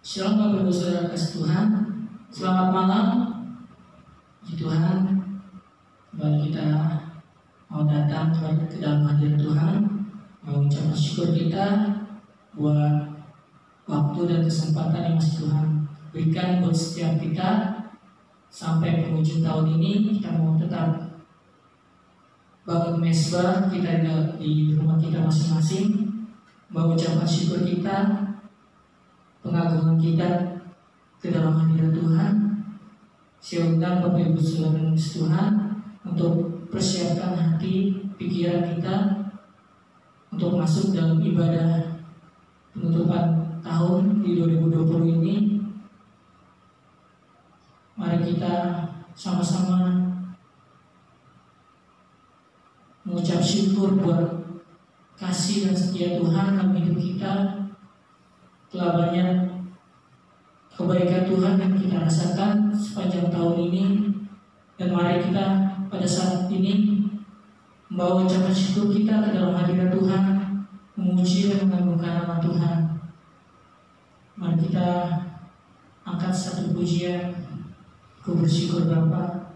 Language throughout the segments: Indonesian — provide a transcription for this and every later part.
Shalom Bapak Ibu Saudara kasih Tuhan. Selamat malam. Puji Tuhan, kembali kita mau datang ke dalam hadirat Tuhan, mengucapkan syukur kita buat waktu dan kesempatan yang masih Tuhan berikan buat setiap kita. Sampai penghujung tahun ini kita mau tetap bangun mesbah kita di rumah kita masing-masing, mengucapkan syukur kita, pengagungan kita ke dalam hadirat Tuhan. Saya undang Bapak Ibu Saudara Tuhan untuk persiapkan hati, pikiran kita untuk masuk dalam ibadah penutupan tahun di 2020 ini. Mari kita sama-sama mengucap syukur buat kasih dan setia Tuhan dalam hidup kita, telah banyak kebaikan Tuhan yang kita rasakan sepanjang tahun ini. Dan mari kita pada saat ini membawa ucapan syukur kita ke dalam hadirat Tuhan, memuji dan mengagungkan nama Tuhan. Mari kita angkat satu pujian, ku bersyukur Bapa.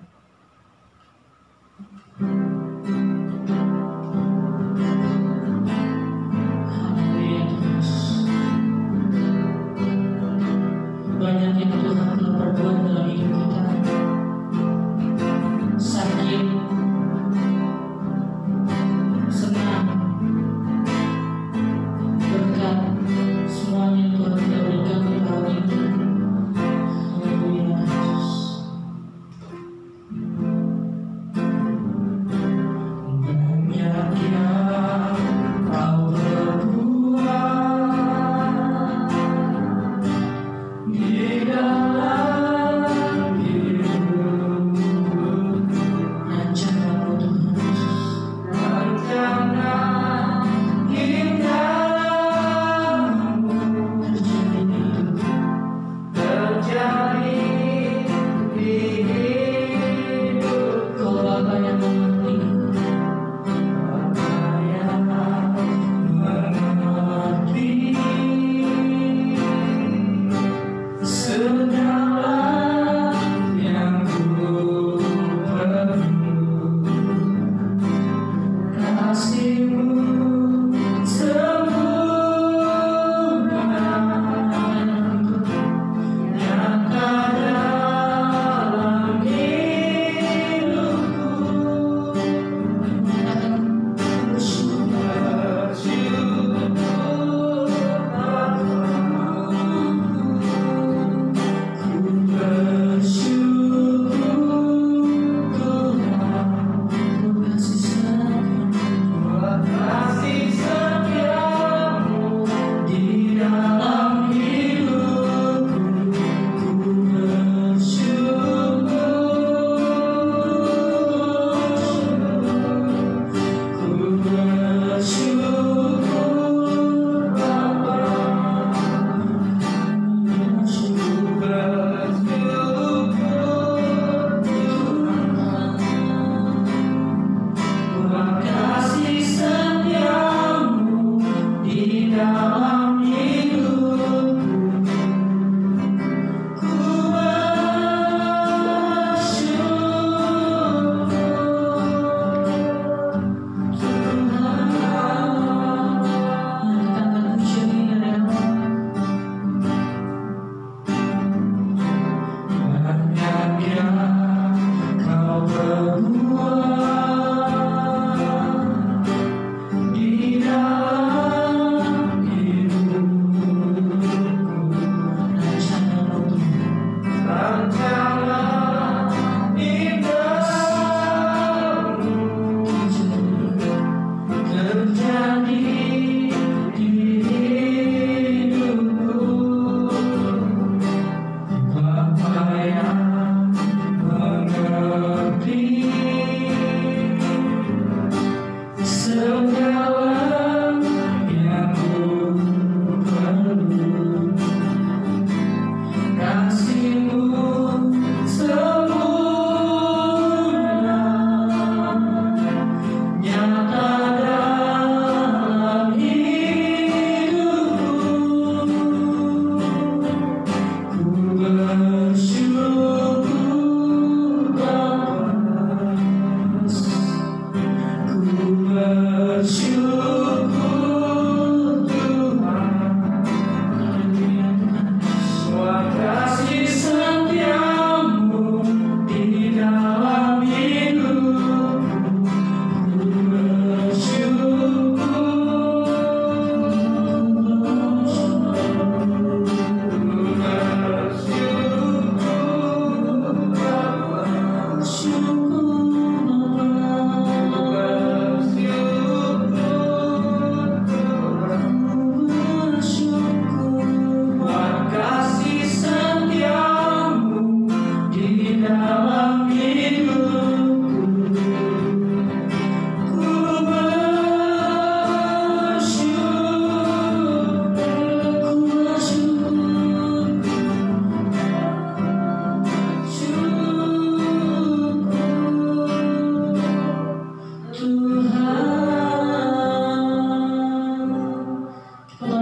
Banyak yang Tuhan telah perbuat dalam hidup kita. Sakit, senang, berkat, semuanya Tuhan kita berikan di tahun ini. Haleluya. Banyak yang Kau perbuat di dalam hidupku, rencana-Mu Tuhan, rencana indahmu terjadi di hidupku. Kau Bapa yang mengerti, Bapa yang mengerti segala yang ku perlu. Kasih-Mu sempurna nyata dalam hidupku. Bersyukur kasih setiamu di dalam hidup.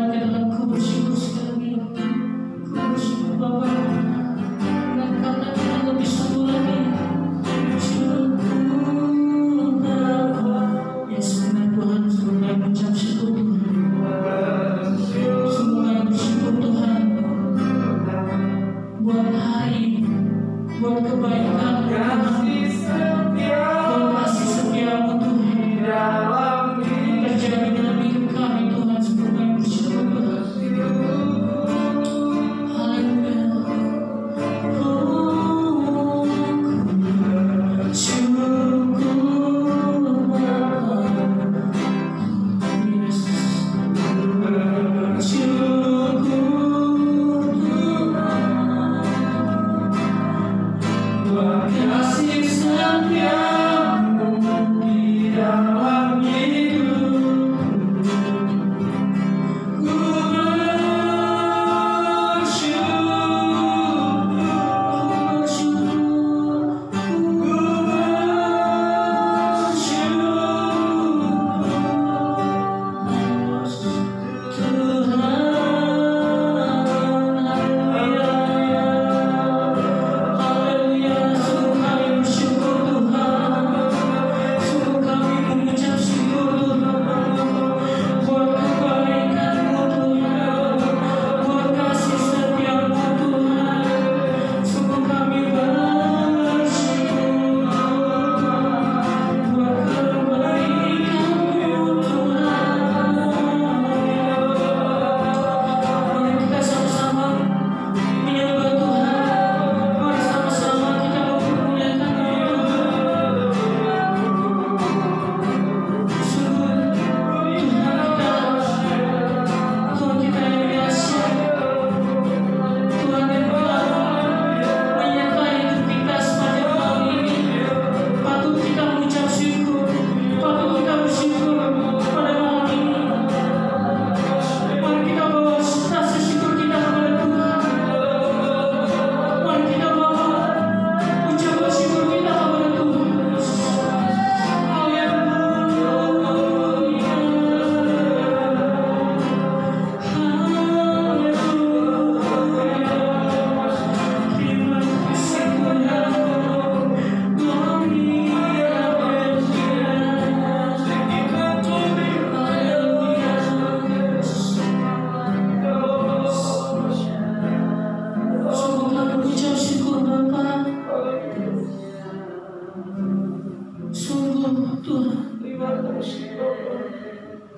saudara katakan ku bersyukur sekali. Ku bersyukur Bapa. Dan karena kita lebih sungguh lagi. Syukur Bapa. Ya sebenarnya Tuhan sungguh kami mengucap syukur Tuhan. Sungguh kami bersyukur Tuhan. Buat hari, buat kebaikan Tuhan. Buat kasih setiamu Tuhan. Terjadi dalam hidup kami Tuhan. Sungguh kami bersyukur Tuhan. Haleluya.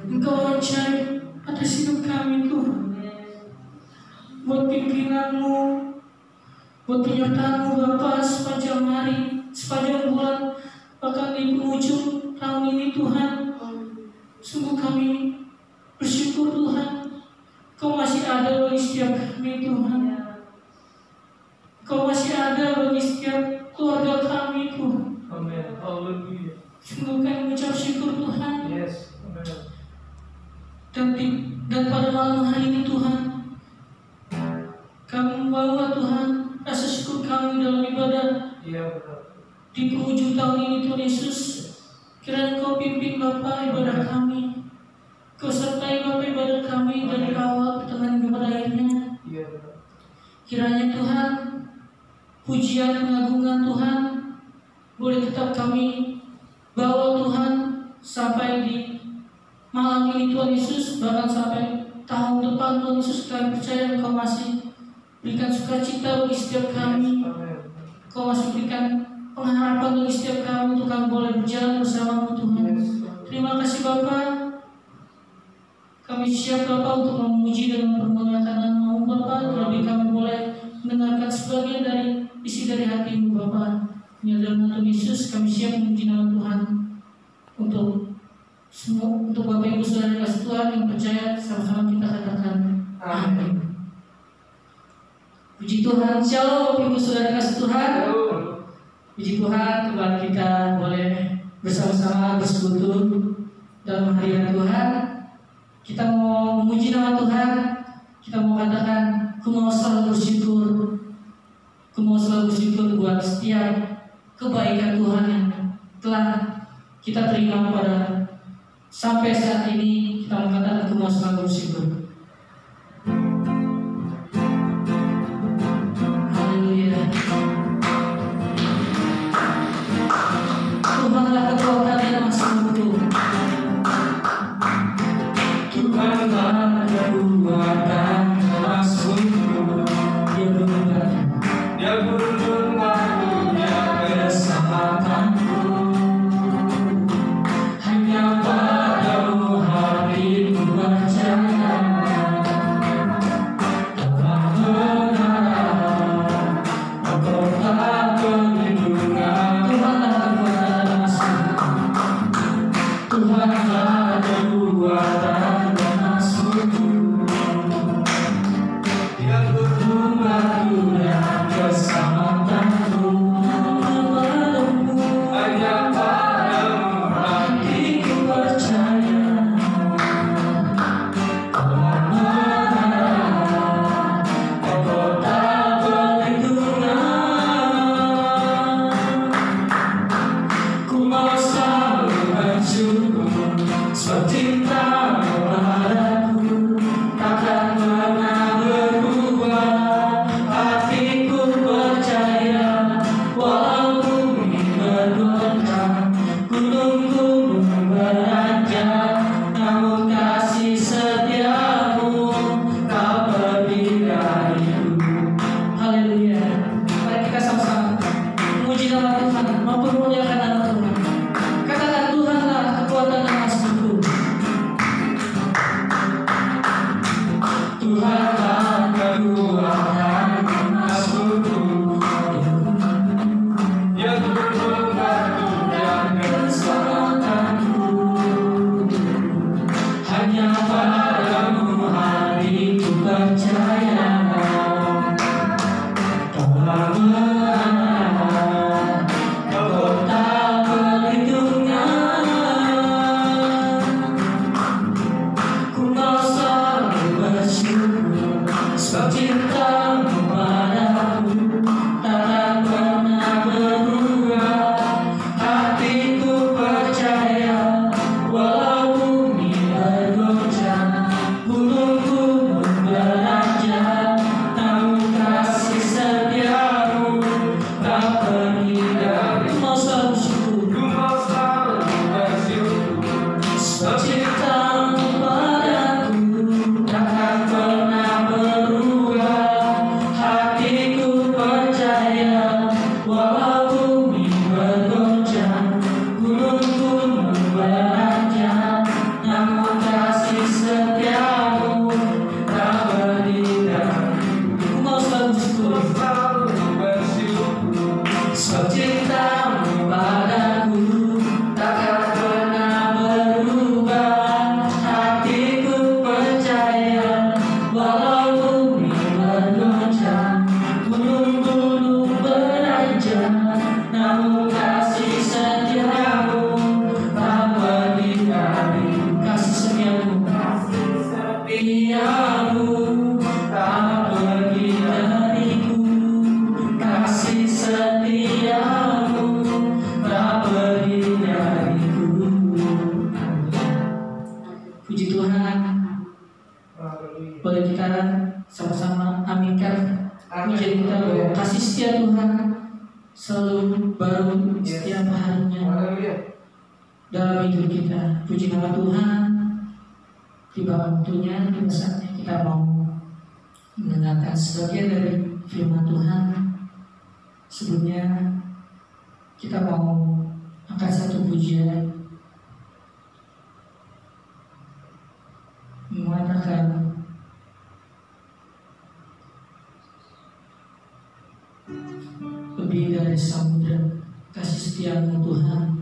Engkau ajaib atas hidup kami Tuhan. Buat pimpinanmu, buat penyertaanmu Bapa sepanjang hari, sepanjang bulan, bahkan di penghujung tahun ini Tuhan. Sungguh kami bersyukur Tuhan. Kau masih ada bagi setiap kami Tuhan. Kau masih ada bagi setiap keluarga kami Tuhan. Amin. Haleluya. Sungguh kami mengucap syukur Tuhan. Yes. Amin. Dan pada malam hari ini Tuhan, kami membawa Tuhan rasa syukur kami dalam ibadah. Iya benar. Di penghujung tahun ini Tuhan Yesus, kiranya Kau pimpin Bapa ibadah kami. Kau sertai Bapa ibadah kami dari awal pertengahan kepada akhirnya. Iya benar. Kiranya Tuhan, pujian pengagungan Tuhan boleh tetap kami bawa Tuhan sampai di malam ini Tuhan Yesus, bahkan sampai tahun depan Tuhan Yesus. Kami percaya Engkau masih berikan sukacita bagi setiap kami. Kau masih berikan pengharapan bagi setiap kami untuk kami boleh berjalan bersama-Mu Tuhan. Terima kasih Bapa. Kami siap Bapa untuk memuji dan mempermuliakan nama-Mu Bapa. Terlebih kami boleh mendengarkan sebagian dari isi dari hati-Mu Bapa. Di dalam nama Yesus kami siap memuji nama Tuhan untuk Bapak Ibu Saudara kasih Tuhan yang percaya, sama-sama kita katakan amin. Puji Tuhan. Shalom Bapak Ibu Saudara kasih Tuhan. Puji Tuhan, kembali kita boleh bersama-sama bersekutu dalam hadirat Tuhan. Kita mau memuji nama Tuhan. Kita mau katakan, aku mau selalu bersyukur. Aku mau selalu bersyukur buat setiap kebaikan Tuhan yang telah kita terima pada sampai saat ini. Kita mengatakan aku mau selalu bersyukur. percaya Kau telah mengenal, Kau tak perlindungan. Ku mau selalu bersyukur sebab cintamu padaku takkan pernah berubah. Hatiku percaya walau bumi bergoncang, gunung-gunung beranjak, namun kasih setiamu tak pergi dari. Ku mau selalu bersyukur sebab cintamu padaku takkan pernah berubah. Hatiku percaya walau bumi bergoncang, gunung-gunung beranjak, namun kasih setiamu tak berdiri. Ku mau selalu bersyukur sebab cintamu padaku takkan pernah berubah. Hatiku percaya walau bumi bergoncang, gunung-gunung beranjak, namun kasih setiamu tak berdiri. Kasih setiamu tak pergi dariku. Kasih setiamu tak pergi dariku. Puji Tuhan. Haleluya. Boleh kita sama-sama aminkan pujian kita bahwa kasih setia Tuhan selalu baru setiap harinya Haleluya. dalam hidup kita. Puji nama Tuhan. Tiba waktunya, tiba saatnya kita mau mendengarkan sebagian dari firman Tuhan. Sebelumnya kita mau angkat satu pujian mengatakan lebih dari samudra kasih setiamu Tuhan.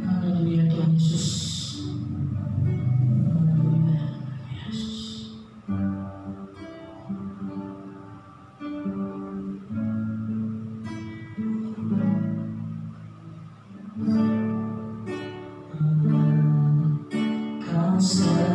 Haleluya Tuhan Yesus. Haleluya Yesus. Kau setia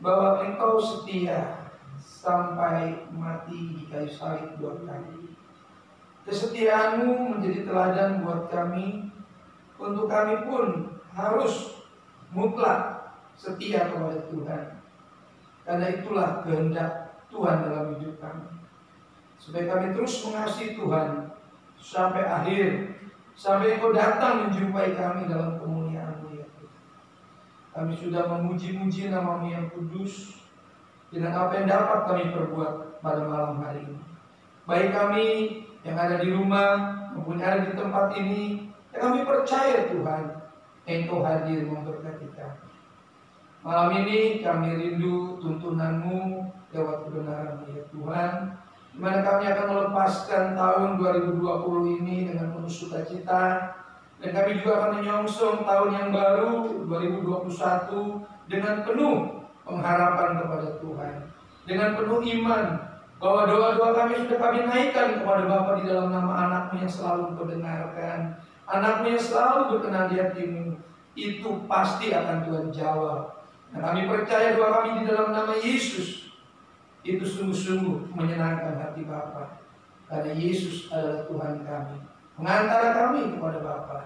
bahwa Engkau setia sampai mati di kayu salib buat kami. Kesetiaan-Mu menjadi teladan buat kami, untuk kami pun harus mutlak setia kepada Tuhan. Karena itulah kehendak Tuhan dalam hidup kami, supaya kami terus mengasihi Tuhan sampai akhir, sampai Engkau datang menjumpai kami dalam kemuliaan-Mu ya Tuhan. Kami sudah memuji-muji nama-Mu yang kudus dengan apa yang dapat kami perbuat pada malam hari ini. Baik kami yang ada di rumah maupun ada di tempat ini, kami percaya Tuhan, Engkau hadir memberkati kami. Malam ini kami rindu tuntunan-Mu lewat kebenaran-Mu ya Tuhan, di mana kami akan melepaskan tahun 2020 ini dengan penuh sukacita, dan kami juga akan menyongsong tahun yang baru 2021 dengan penuh pengharapan kepada Tuhan, dengan penuh iman bahwa doa-doa kami sudah kami naikkan kepada Bapa di dalam nama anak-Mu yang selalu Engkau dengarkan, anak-Mu yang selalu berkenan di hati-Mu, itu pasti akan Tuhan jawab. Dan kami percaya doa kami di dalam nama Yesus itu sungguh-sungguh menyenangkan hati Bapa, karena Yesus adalah Tuhan kami, pengantara kami kepada Bapa.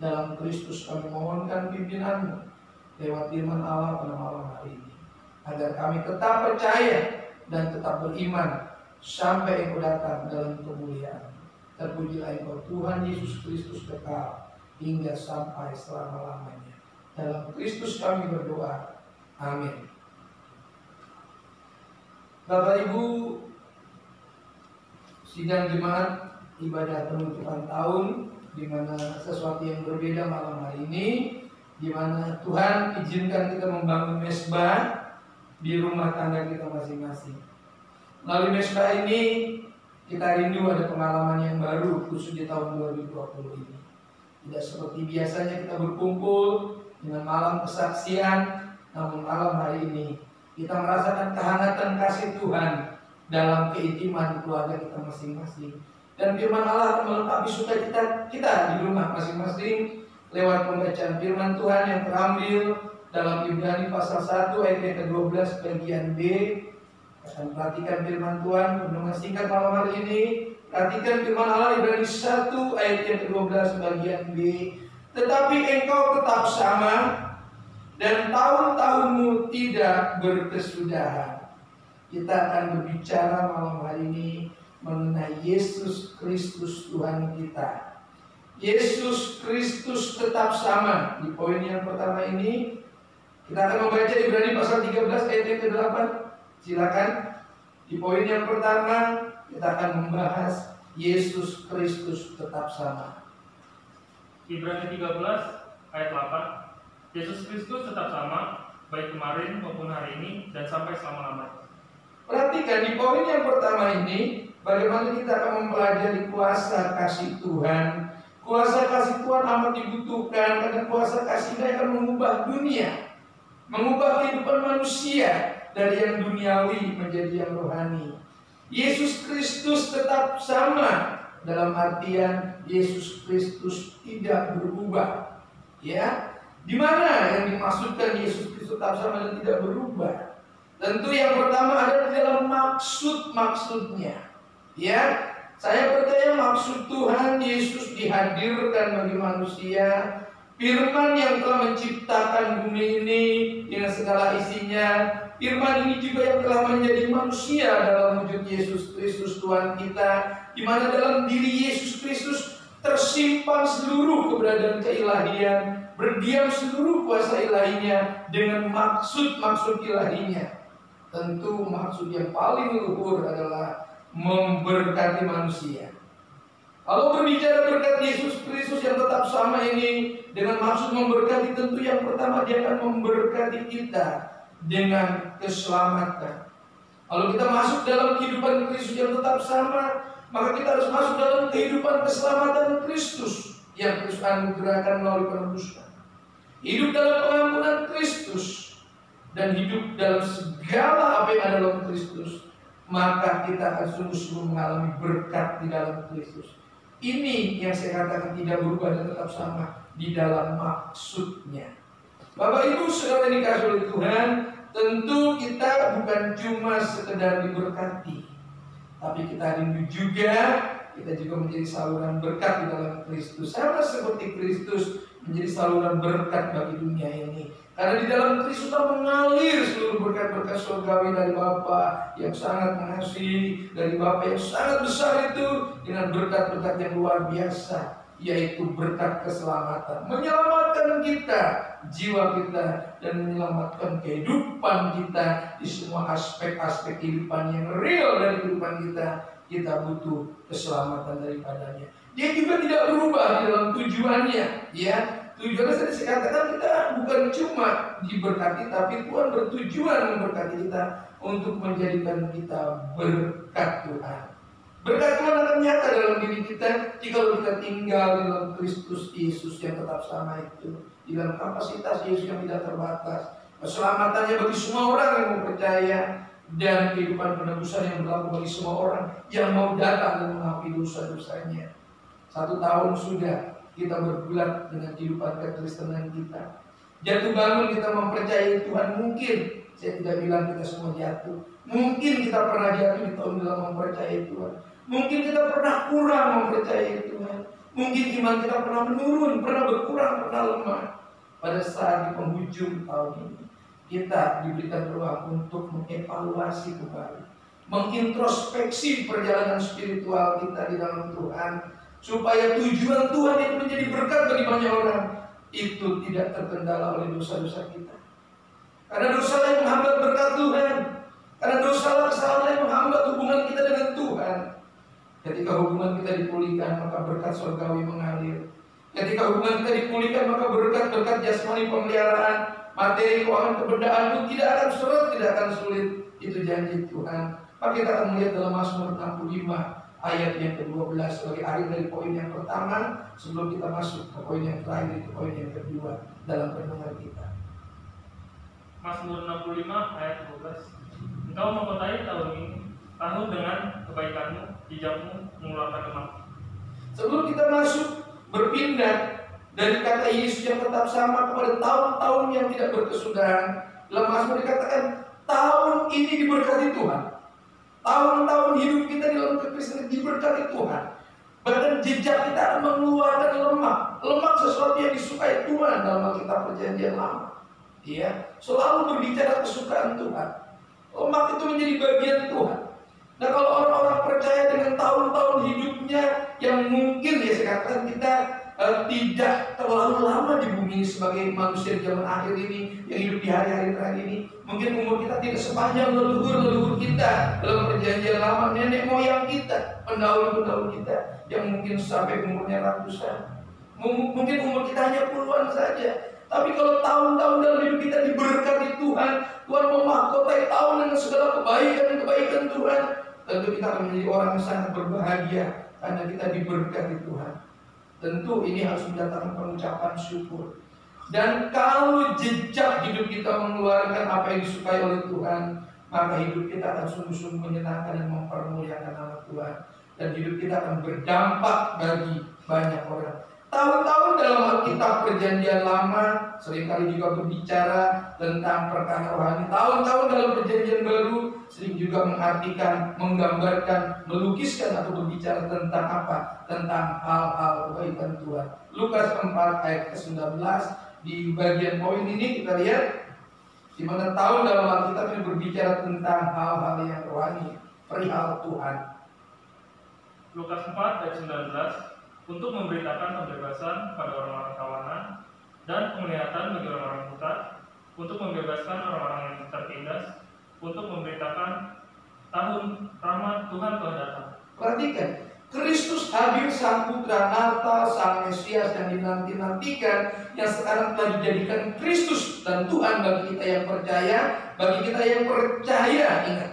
Dalam Kristus kami mohonkan pimpinan-Mu lewat firman Allah pada malam hari ini, agar kami tetap percaya dan tetap beriman sampai Engkau datang dalam kemuliaan. Terpujilah Engkau Tuhan Yesus Kristus kekal hingga sampai selama-lamanya. Dalam Kristus kami berdoa. Amin. Bapak Ibu, sidang jemaat ibadah penutupan tahun, di mana sesuatu yang berbeda malam hari ini, di mana Tuhan izinkan kita membangun mesbah di rumah tangga kita masing-masing. Melalui mesbah ini kita rindu ada pengalaman yang baru khusus di tahun 2020 ini. Tidak seperti biasanya kita berkumpul dengan malam kesaksian, namun malam hari ini kita merasakan kehangatan kasih Tuhan dalam keintiman keluarga kita masing-masing. Dan firman Allah akan melengkapi sukacita kita di rumah masing-masing lewat pembacaan firman Tuhan yang terambil dalam Ibrani pasal 1 ayat yang ke-12 bagian B. Akan perhatikan firman Tuhan dengan singkat malam hari ini. Perhatikan firman Allah Ibrani 1 ayat yang ke-12 bagian B. Tetapi engkau tetap sama, dan tahun-tahunmu tidak berkesudahan. Kita akan berbicara malam hari ini mengenai Yesus Kristus Tuhan kita. Yesus Kristus tetap sama. Di poin yang pertama ini kita akan membaca Ibrani pasal 13 ayat yang ke-8. Silakan. Di poin yang pertama kita akan membahas Yesus Kristus tetap sama. Ibrani 13 ayat 8. Yesus Kristus tetap sama, baik kemarin maupun hari ini dan sampai selama-lamanya. Perhatikan di poin yang pertama ini, bagaimana kita akan mempelajari kuasa kasih Tuhan. Kuasa kasih Tuhan amat dibutuhkan, karena kuasa kasih-Nya akan mengubah dunia, mengubah kehidupan manusia dari yang duniawi menjadi yang rohani. Yesus Kristus tetap sama, dalam artian Yesus Kristus tidak berubah. Ya, di mana yang dimaksudkan Yesus Kristus tetap sama dan tidak berubah? Tentu yang pertama ada di dalam maksud-maksudnya. Ya, saya percaya maksud Tuhan Yesus dihadirkan bagi manusia. Firman yang telah menciptakan bumi ini dengan segala isinya. Firman ini juga yang telah menjadi manusia dalam wujud Yesus Kristus Tuhan kita, di mana dalam diri Yesus Kristus tersimpan seluruh keberadaan keilahian, berdiam seluruh kuasa ilahinya dengan maksud-maksud ilahinya. Tentu maksud yang paling luhur adalah memberkati manusia. Kalau berbicara berkat Yesus Kristus yang tetap sama ini dengan maksud memberkati, tentu yang pertama Dia akan memberkati kita dengan keselamatan. Kalau kita masuk dalam kehidupan Kristus yang tetap sama, maka kita harus masuk dalam kehidupan keselamatan Kristus yang Kristus anugerahkan melalui penebusan. Hidup dalam pengampunan Kristus dan hidup dalam segala apa yang ada dalam Kristus, maka kita akan sungguh-sungguh mengalami berkat di dalam Kristus. Ini yang saya katakan tidak berubah dan tetap sama di dalam maksudnya. Bapak Ibu saudara yang dikasihi oleh Tuhan, Tentu kita bukan cuma sekedar diberkati, tapi kita rindu juga, kita juga menjadi saluran berkat di dalam Kristus. Sama seperti Kristus menjadi saluran berkat bagi dunia ini. Karena di dalam Kristus telah mengalir seluruh berkat-berkat surgawi dari Bapa yang sangat mengasihi, dari Bapa yang sangat besar itu, dengan berkat-berkat yang luar biasa, yaitu berkat keselamatan, menyelamatkan kita, jiwa kita, dan menyelamatkan kehidupan kita di semua aspek-aspek kehidupan yang real dari kehidupan kita. Kita butuh keselamatan daripadanya. Dia juga tidak berubah di dalam tujuannya, ya. Tujuannya tadi saya katakan, kita bukan cuma diberkati, tapi Tuhan bertujuan memberkati kita untuk menjadikan kita berkat Tuhan. Berkat Tuhan akan nyata dalam diri kita jika kita tinggal di dalam Kristus Yesus yang tetap sama itu, di dalam kapasitas Yesus yang tidak terbatas. Keselamatannya bagi semua orang yang mau percaya, dan kehidupan penebusan yang berlaku bagi semua orang yang mau datang dan mengakui dosa-dosanya. 1 tahun sudah kita bergulat dengan kehidupan kekristenan kita. Jatuh bangun kita mempercayai Tuhan. Mungkin, saya tidak bilang kita semua jatuh, mungkin kita pernah jatuh di tahun dalam mempercayai Tuhan. Mungkin kita pernah kurang mempercayai Tuhan. Mungkin iman kita pernah menurun, pernah berkurang, pernah lemah. Pada saat di penghujung tahun ini, kita diberikan ruang untuk mengevaluasi kembali, mengintrospeksi perjalanan spiritual kita di dalam Tuhan, supaya tujuan Tuhan itu menjadi berkat bagi banyak orang itu tidak terkendala oleh dosa-dosa kita. Karena dosa yang menghambat berkat Tuhan, karena dosa kesalahan yang menghambat hubungan kita dengan Tuhan. Ketika hubungan kita dipulihkan, maka berkat surgawi mengalir. Ketika hubungan kita dipulihkan, maka berkat-berkat jasmani, pemeliharaan, materi, keuangan, kebendaan itu tidak akan sulit, tidak akan sulit. Itu janji Tuhan. Maka kita akan melihat dalam Mazmur 65 ayat yang ke-12 sebagai akhir dari poin yang pertama, sebelum kita masuk ke poin yang terakhir, ke poin yang kedua dalam renungan kita. Mazmur 65 ayat 12. Engkau mengkotai tahun ini, tahun dengan kebaikanmu, jejakmu mengeluarkan lemak. Sebelum kita masuk, berpindah dari kata Yesus yang tetap sama kepada tahun-tahun yang tidak berkesudahan, dalam Mazmur dikatakan tahun ini diberkati Tuhan. Tahun-tahun hidup kita di dalam kekristenan diberkati Tuhan. Bahkan jejak kita akan mengeluarkan lemak. Lemak sesuatu yang disukai Tuhan dalam Alkitab Perjanjian Lama. Ya, selalu berbicara kesukaan Tuhan. Lemak itu menjadi bagian Tuhan. Nah, kalau orang-orang percaya dengan tahun-tahun hidupnya yang mungkin, ya saya katakan, kita tidak terlalu lama di bumi ini sebagai manusia di zaman akhir ini yang hidup di hari-hari terakhir ini. Mungkin umur kita tidak sepanjang leluhur-leluhur kita dalam Perjanjian Lama, nenek moyang kita, pendahulu-pendahulu kita yang mungkin sampai umurnya ratusan. Mungkin umur kita hanya puluhan saja. Tapi kalau tahun-tahun dalam hidup kita diberkati Tuhan, Tuhan memahkotai tahun dengan segala kebaikan Tuhan, tentu kita akan menjadi orang yang sangat berbahagia karena kita diberkati Tuhan. Tentu ini harus mendatangkan pengucapan syukur. Dan kalau jejak hidup kita mengeluarkan apa yang disukai oleh Tuhan, maka hidup kita akan sungguh-sungguh menyenangkan dan mempermuliakan nama Tuhan. Dan hidup kita akan berdampak bagi banyak orang. Tahun-tahun dalam Alkitab Perjanjian Lama seringkali juga berbicara tentang perkara rohani. Tahun-tahun dalam Perjanjian Baru sering juga mengartikan, menggambarkan, melukiskan atau berbicara tentang apa? Tentang hal-hal kebaikan Tuhan. Lukas 4 ayat ke-19, di bagian poin ini kita lihat di mana tahun dalam Alkitab ini berbicara tentang hal-hal yang rohani, perihal Tuhan. Lukas 4 ayat 19, untuk memberitakan pembebasan pada orang-orang tawanan dan penglihatan bagi orang-orang buta, untuk membebaskan orang-orang yang tertindas, untuk memberitakan tahun rahmat Tuhan telah datang. Perhatikan, Kristus hadir, sang putra Natal, sang Mesias yang dinanti-nantikan, yang sekarang telah dijadikan Kristus dan Tuhan bagi kita yang percaya. Bagi kita yang percaya, ingat,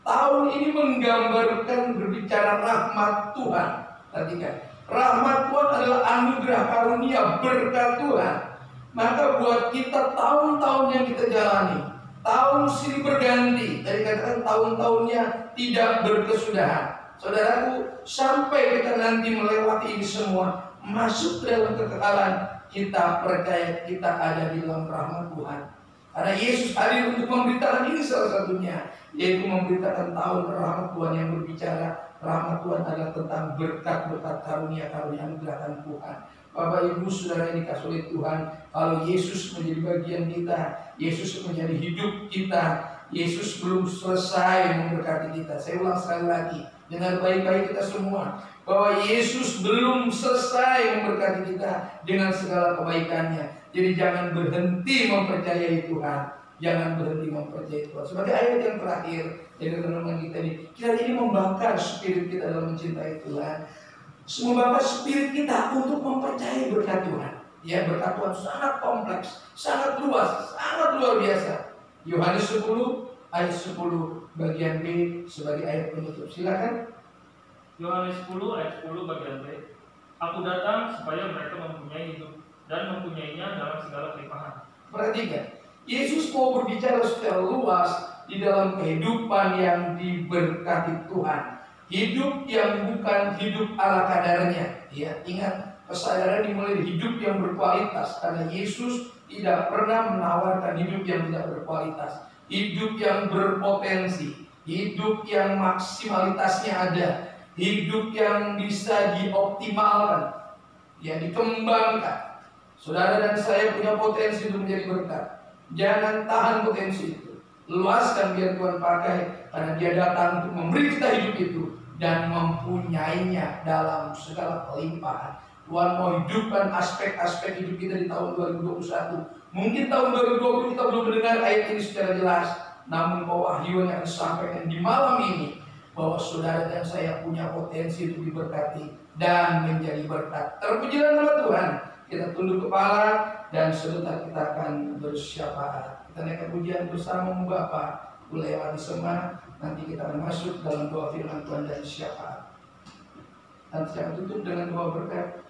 tahun ini menggambarkan berbicara rahmat Tuhan. Perhatikan, rahmat Tuhan adalah anugerah karunia berkat Tuhan. Maka buat kita tahun-tahun yang kita jalani, tahun silih berganti, dari katakan tahun-tahunnya tidak berkesudahan. Saudaraku, sampai kita nanti melewati ini semua, masuk dalam kekekalan, kita percaya kita ada di dalam rahmat Tuhan. Karena Yesus hadir untuk memberitakan ini salah satunya, yaitu memberitakan tahun rahmat Tuhan yang berbicara. Rahmat Tuhan adalah tentang berkat-berkat karunia-karunia anugerah Tuhan. Bapak Ibu Saudara yang dikasihi oleh Tuhan, kalau Yesus menjadi bagian kita, Yesus menjadi hidup kita, Yesus belum selesai memberkati kita. Saya ulang sekali lagi, dengar baik-baik kita semua, bahwa Yesus belum selesai memberkati kita dengan segala kebaikannya. Jadi jangan berhenti mempercayai Tuhan, jangan berhenti mempercayai Tuhan. Sebagai ayat yang terakhir dari renungan kita ini, kiranya ini membakar spirit kita dalam mencintai Tuhan, membakar spirit kita untuk mempercayai berkat Tuhan. Ya, berkat Tuhan sangat kompleks, sangat luas, sangat luar biasa. Yohanes 10 ayat 10 bagian B sebagai ayat penutup. Silakan. Yohanes 10 ayat 10 bagian B. Aku datang supaya mereka mempunyai hidup dan mempunyainya dalam segala kelimpahan. Perhatikan, Yesus mau berbicara secara luas di dalam kehidupan yang diberkati Tuhan. Hidup yang bukan hidup ala kadarnya. Ya, ingat, kesadaran dimulai dari hidup yang berkualitas. Karena Yesus tidak pernah menawarkan hidup yang tidak berkualitas. Hidup yang berpotensi. Hidup yang maksimalitasnya ada. Hidup yang bisa dioptimalkan. Ya, dikembangkan. Saudara dan saya punya potensi untuk menjadi berkat. Jangan tahan potensi itu. Luaskan biar Tuhan pakai. Karena Dia datang untuk memberi kita hidup itu. Dan mempunyainya dalam segala kelimpahan. Tuhan mau hidupkan aspek-aspek hidup kita di tahun 2021. Mungkin tahun 2020 kita belum mendengar ayat ini secara jelas. Namun pewahyuan yang disampaikan di malam ini, bahwa saudara dan saya punya potensi untuk diberkati dan menjadi berkat. Terpujilah nama Tuhan. Kita tunduk kepala dan sebentar kita akan bersyafaat. Kita naikkan pujian bersama Bapa, lewat disema. Nanti kita akan masuk dalam doa firman Tuhan dan syafaat. Nanti saya tutup dengan doa berkat.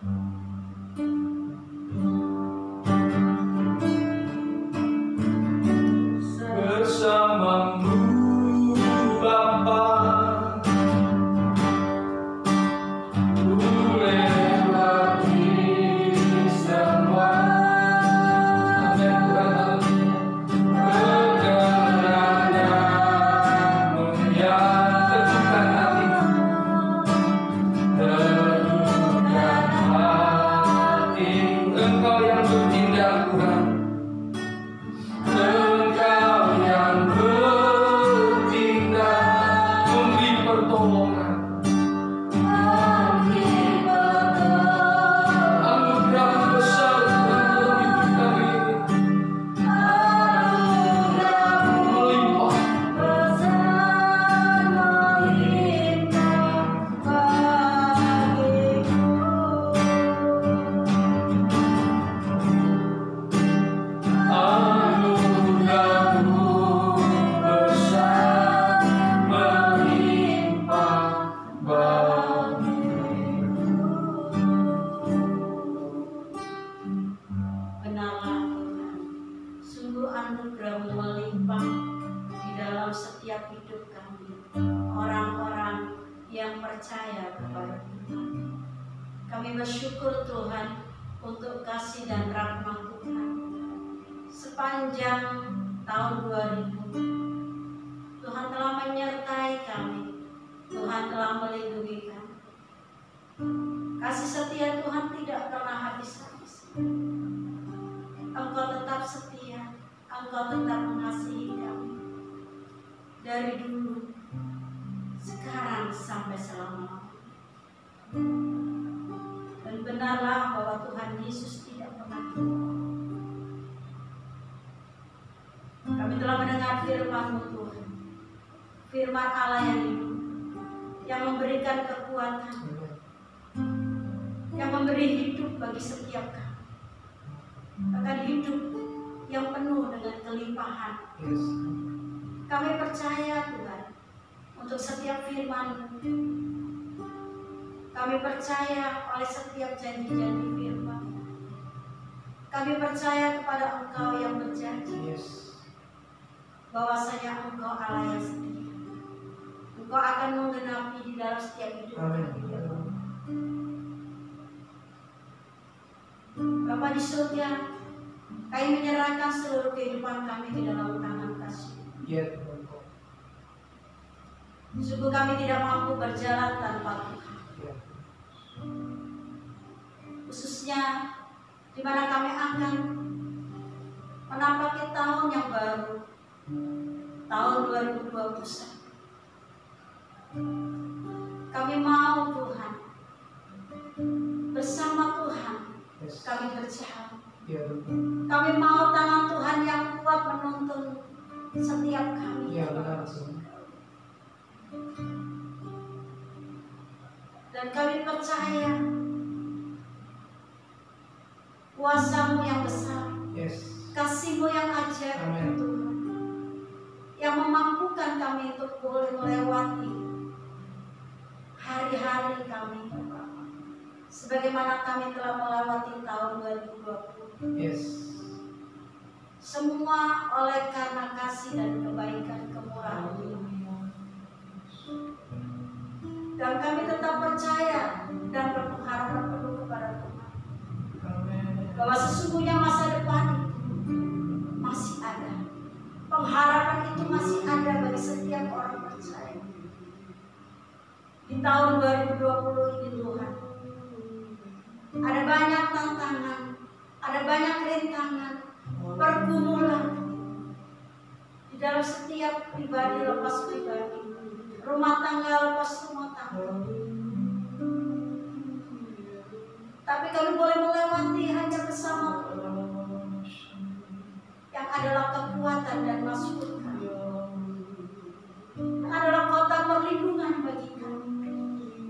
Bersamamu Bapa, Kami bersyukur Tuhan untuk kasih dan rahmat Tuhan. Sepanjang tahun 2000, Tuhan telah menyertai kami. Tuhan telah melindungi kami. Kasih setia Tuhan tidak pernah habis-habis. Engkau tetap setia, Engkau tetap mengasihi kami. Dari dulu, sekarang sampai selama-lamanya. Dan benarlah bahwa Tuhan Yesus tidak pernah tua. Kami telah mendengar firman-Mu Tuhan, firman Allah yang hidup, yang memberikan kekuatan, yang memberi hidup bagi setiap kami. Akan hidup yang penuh dengan kelimpahan. Kami percaya Tuhan untuk setiap firman-Mu. Kami percaya oleh setiap janji-janji firman. Kami percaya kepada Engkau yang berjanji, bahwasanya Engkau Allah yang setia. Engkau akan menggenapi di dalam setiap hidup kami. Bapa di surga, Kami menyerahkan seluruh kehidupan kami di dalam tangan kasih. Ya Tuhan. Sungguh kami tidak mampu berjalan tanpa Tuhan. Ya. Khususnya di mana kami akan menapaki tahun yang baru, tahun 2021. Kami mau Tuhan, bersama Tuhan Yes. kami berjalan. Ya Tuhan. Kami mau tangan Tuhan yang kuat menuntun setiap kami. Ya benar Tuhan. Dan kami percaya kuasa-Mu yang besar, Yes. kasih-Mu yang ajaib, Amin. Tuhan, yang memampukan kami untuk boleh melewati hari-hari kami, sebagaimana kami telah melewati tahun 2020. Yes. Semua oleh karena kasih dan kebaikan kemurahan Tuhan. Dan kami tetap percaya dan berpengharapan penuh kepada Tuhan, Amin. bahwa sesungguhnya masa depan itu masih ada. Pengharapan itu masih ada bagi setiap orang percaya. Di tahun 2020 ini Tuhan, ada banyak tantangan, ada banyak rintangan, pergumulan di dalam setiap pribadi lepas pribadi, rumah tangga lepas rumah tangga. Tapi kami boleh melewati hanya bersama Tuhan, yang adalah kekuatan dan masukan, yang adalah kota perlindungan bagi kami.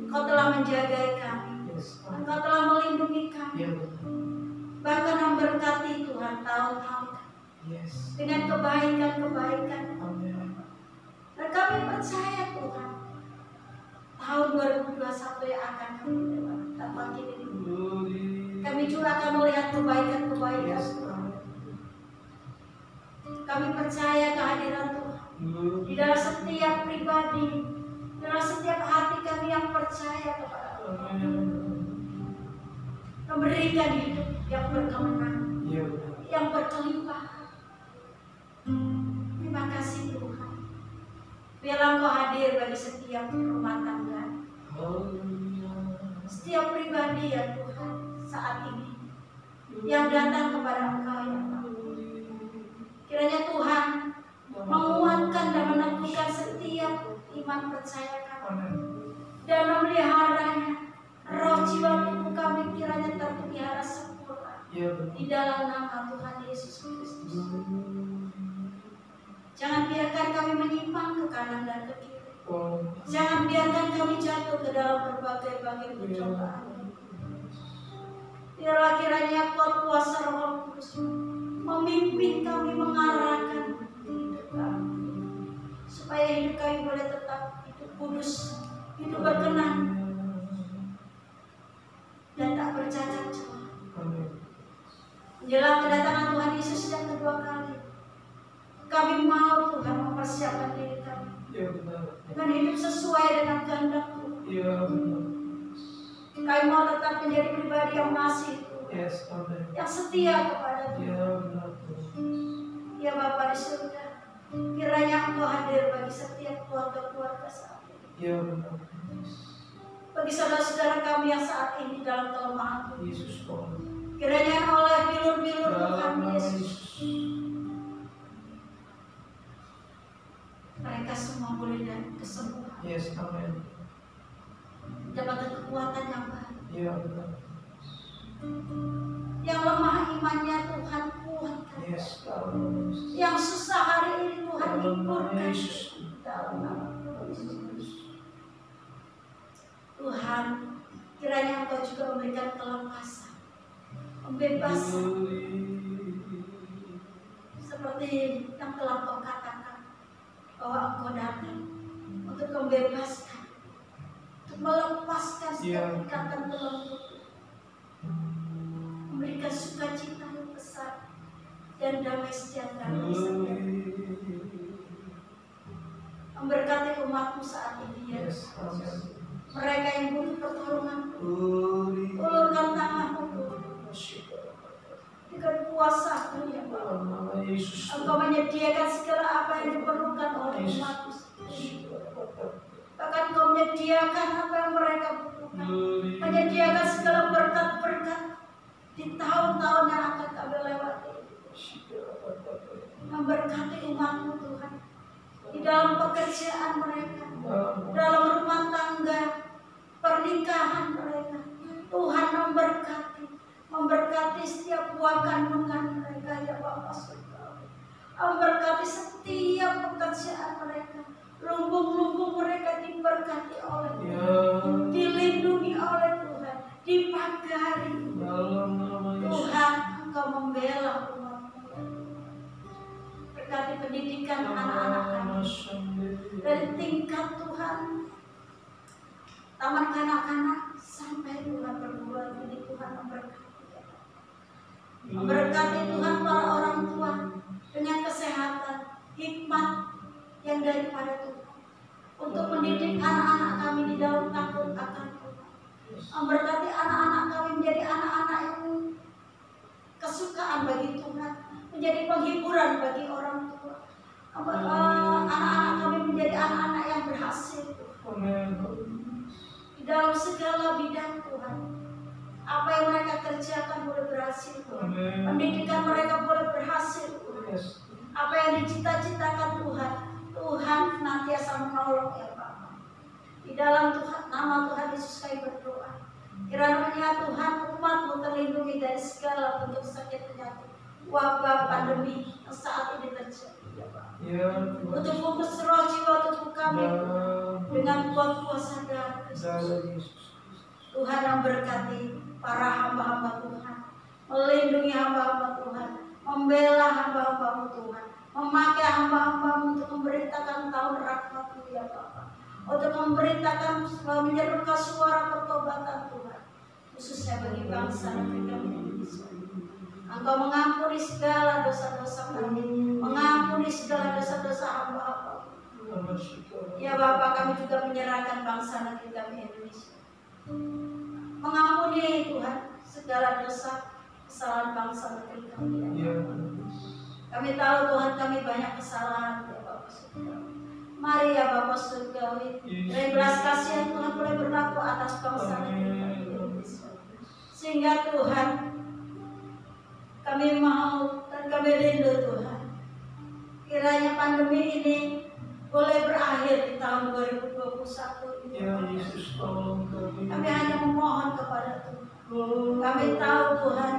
Engkau telah menjaga kami, Yes. Engkau telah melindungi kami, Ya benar. bahkan memberkati Tuhan tahun-tahun Yes. dengan kebaikan-kebaikan. Amin. Dan kami percaya Tuhan, tahun 2021 yang akan kami dapati ini, kami juga akan melihat kebaikan-kebaikan Yes. Tuhan. Kami percaya kehadiran Tuhan di dalam setiap pribadi, di dalam setiap hati kami yang percaya kepada Tuhan, memberikan hidup yang berkemenangan, Ya benar. yang berkelimpahan. Terima kasih Tuhan. Biarlah Engkau hadir bagi setiap rumah tangga, setiap pribadi ya Tuhan saat ini yang datang kepada Engkau ya Tuhan. Kiranya Tuhan menguatkan dan meneguhkan setiap iman percaya kami Amin. dan memeliharanya. Roh jiwa tubuh kami kiranya terpelihara sempurna Ya benar. di dalam nama Tuhan Yesus Kristus. Jangan biarkan kami menyimpang ke kanan dan ke kiri. Oh. Jangan biarkan kami jatuh ke dalam berbagai-bagai pencobaan. Biarlah kiranya kuasa Roh Kudus memimpin kami, mengarahkan hidup kami, supaya hidup kami boleh tetap hidup kudus, hidup berkenan, dan tak bercacat celah. Amin. Menjelang kedatangan Tuhan Yesus yang kedua kali, kami mau Tuhan mempersiapkan diri kami Ya benar. dengan hidup sesuai dengan kehendak Tuhan. Ya benar. Kami mau tetap menjadi pribadi yang mengasihi Tuhan, Yes. Amin. yang setia kepada Tuhan. Ya benar. Ya Bapa di surga, kiranya Engkau hadir bagi setiap keluarga-keluarga saat ini, Ya benar. bagi saudara-saudara kami yang saat ini dalam kelemahan Tuhan. Yesus Tuhan. Kiranya oleh bilur-bilur Tuhan Dalam nama Yesus, Yesus. mereka semua boleh dan kesembuhan, Yes. Amin. dapatkan kekuatan yang baru. Ya benar. Yang lemah imannya Tuhan kuatkan, Yes. Dalam nama Yesus. yang susah hari ini Tuhan Dalam nama hiburkan Yesus. dalam nama Yesus. Tuhan, kiranya Engkau juga memberikan kelepasan, pembebasan, seperti yang telah Kau katakan, bahwa Engkau datang untuk membebaskan, untuk melepaskan setiap Ya. ikatan belenggu, memberikan sukacita yang besar dan damai sejahtera bagi setiap, memberkati umat-Mu saat ini ya. Yes. Amin. Mereka yang butuh pertolongan, ulurkan tangan-Mu Tuhan. dengan kuasa-Mu ya Bapa. Dalam nama Yesus. Engkau menyediakan segala apa yang diperlukan oleh umat-Mu. Bahkan Engkau menyediakan apa yang mereka butuhkan. Menyediakan segala berkat-berkat di tahun-tahun yang akan kami lewati. Memberkati umat-Mu Tuhan. Di dalam pekerjaan mereka, dalam rumah tangga, pernikahan mereka, Tuhan memberkati setiap buah kandungan mereka ya Bapak Surgawi. Memberkati setiap pekerjaan mereka, lumbung-lumbung mereka diberkati oleh Tuhan, dilindungi oleh Tuhan, dipagari. Tuhan, Engkau membela umat-Mu. Berkati pendidikan anak-anak kami dari tingkat Tuhan taman kanak-kanak sampai Tuhan perguruan tinggi. Tuhan memberkati Tuhan para orang tua dengan kesehatan, hikmat yang daripada Tuhan untuk mendidik anak-anak kami di dalam takut akan Tuhan. Memberkati anak-anak kami menjadi anak-anak yang kesukaan bagi Tuhan, menjadi penghiburan bagi orang tua. Anak-anak kami menjadi anak-anak yang berhasil di dalam segala bidang Tuhan. Apa yang mereka kerjakan boleh berhasil Tuhan. Pendidikan mereka boleh berhasil Tuhan. Apa yang dicita-citakan Tuhan, Tuhan senantiasa menolong ya Bapak. Di dalam nama Tuhan Yesus kami berdoa. Kiranya Tuhan umat-Mu terlindungi dari segala bentuk sakit penyakit, wabah pandemi yang saat ini terjadi. Untuk bungkus roh jiwa tubuh kami dengan kuasa darah Kristus. Tuhan yang berkati para hamba-hamba Tuhan, melindungi hamba-hamba Tuhan, membela hamba-hamba-Mu Tuhan, memakai hamba-hamba-Mu untuk memberitakan tahun rahmat-Mu ya Bapa, untuk memberitakan menyerukan suara pertobatan Tuhan, khususnya bagi bangsa negeri kami Indonesia. Engkau mengampuni segala dosa-dosa kami, mengampuni segala dosa-dosa hamba-hamba. Ya Bapa, kami juga menyerahkan bangsa negeri kami Indonesia. Mengampuni Tuhan segala dosa kesalahan bangsa negeri kami. Ya. Kami tahu Tuhan kami banyak kesalahan ya Bapak Surgawi. Mari ya Bapak Surgawi, dari belas kasihan Tuhan boleh berlaku atas bangsa negeri kami Indonesia. Sehingga Tuhan kami mau dan kami rindu Tuhan. Kiranya pandemi ini boleh berakhir di tahun 2021 ini. Ya Yesus, tolong kami. Kami hanya memohon kepada Tuhan. Kami tahu Tuhan,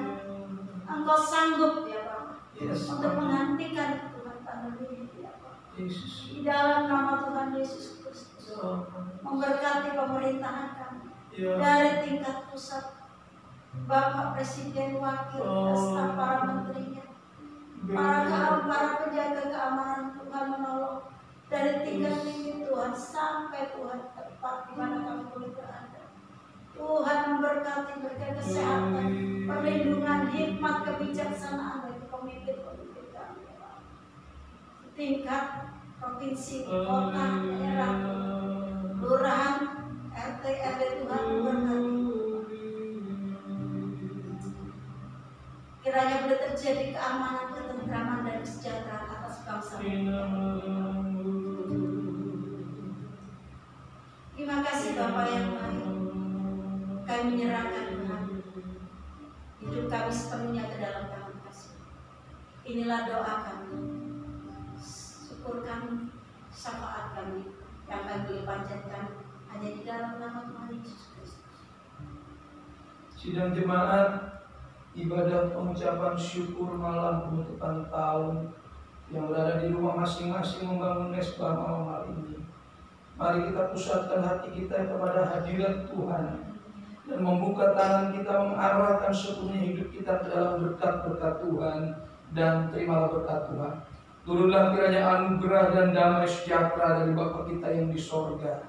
Engkau sanggup ya Bapak, untuk menghentikan Tuhan pandemi ini ya Bapak. Di dalam nama Tuhan Yesus Kristus, memberkati pemerintahan kami dari tingkat pusat, Bapak Presiden, Wakil, staf para menterinya, para penjaga keamanan, Tuhan menolong dari tingkat tinggi Tuhan sampai Tuhan tempat di mana kami boleh berada. Tuhan memberkati mereka kesehatan, perlindungan, hikmat, kebijaksanaan bagi pemimpin-pemimpin kami. Tingkat provinsi, kota, daerah, kelurahan, RT, RW, Tuhan memberkati. Kiranya boleh terjadi keamanan, ketentraman, dan kesejahteraan atas bangsa. Terima kasih Bapak yang baik. Kami menyerahkan Tuhan hidup kami sepenuhnya ke dalam tangan kasih. Inilah doa kami, syukur kami, syafaat kami yang kami boleh panjatkan hanya di dalam nama Tuhan Yesus Kristus. Sidang jemaat, ibadah pengucapan syukur malam penutupan tahun yang berada di rumah masing-masing membangun mesbah malam hari ini. Mari kita pusatkan hati kita kepada hadirat Tuhan dan membuka tangan kita mengarahkan sepenuhnya hidup kita ke dalam berkat-berkat Tuhan, dan terimalah berkat Tuhan. Turunlah kiranya anugerah dan damai sejahtera dari Bapa kita yang di sorga,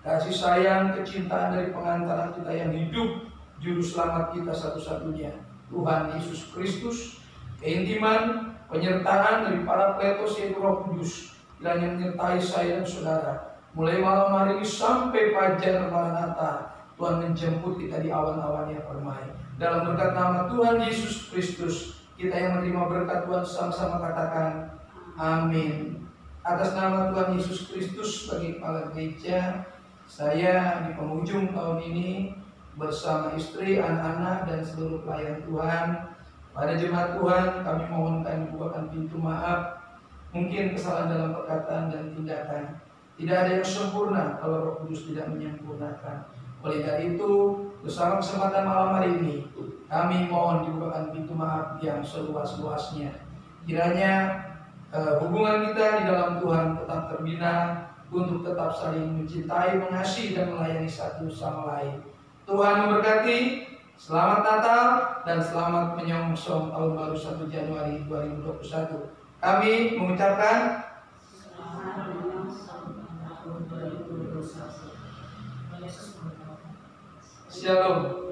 kasih sayang, kecintaan dari pengantar kita yang hidup, juru selamat kita satu-satunya, Tuhan Yesus Kristus, keintiman, penyertaan dari para kletos yaitu Roh Kudus, kiranya menyertai saya dan saudara, mulai malam hari ini sampai fajar Maranatha. Tuhan menjemput kita di awan-awan yang permai. Dalam berkat nama Tuhan Yesus Kristus, Kita yang menerima berkat Tuhan sama-sama katakan amin. Atas nama Tuhan Yesus Kristus sebagai kepala gereja, saya di penghujung tahun ini bersama istri, anak-anak, dan seluruh pelayan Tuhan, pada jemaat Tuhan kami mohonkan dibukakan pintu maaf. Mungkin kesalahan dalam perkataan dan tindakan, tidak ada yang sempurna kalau Roh Kudus tidak menyempurnakan. Oleh karena itu, bersama kesempatan malam hari ini, kami mohon dibukakan pintu maaf yang seluas-luasnya. Kiranya hubungan kita di dalam Tuhan tetap terbina untuk tetap saling mencintai, mengasihi, dan melayani satu sama lain. Tuhan memberkati. Selamat Natal dan selamat menyongsong tahun baru 1 Januari 2021. Kami mengucapkan Selamat menyongsong tahun 2021. Shalom.